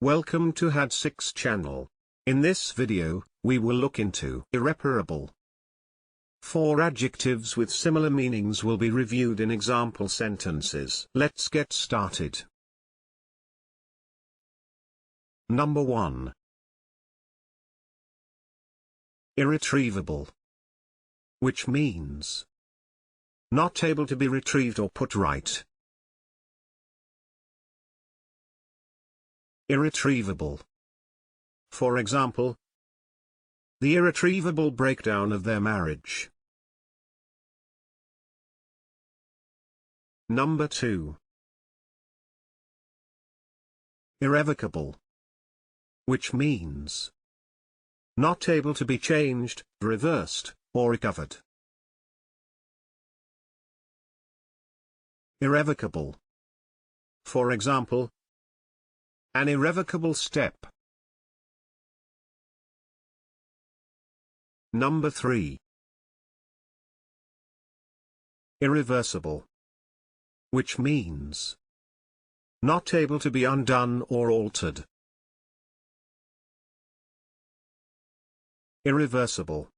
Welcome to had6 channel. In this video, we will look into irreparable. 4 adjectives with similar meanings will be reviewed in example sentences. Let's get started. Number 1. Irretrievable, which means not able to be retrieved or put right. Irretrievable. For example, the irretrievable breakdown of their marriage. Number 2. Irrevocable, which means not able to be changed, reversed, or recovered. Irrevocable. For example, an irrevocable step. Number 3. Irreversible, which means not able to be undone or altered. Irreversible.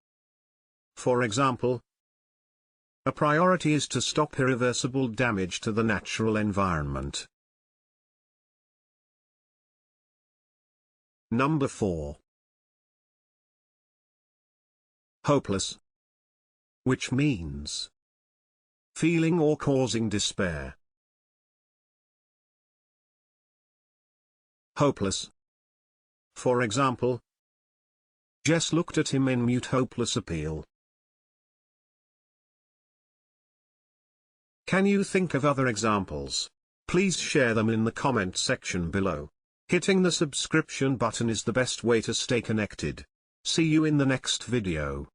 For example, a priority is to stop irreversible damage to the natural environment. Number 4. Hopeless, which means feeling or causing despair. Hopeless. For example, Jess looked at him in mute hopeless appeal. Can you think of other examples? Please share them in the comment section below. Hitting the subscription button is the best way to stay connected. See you in the next video.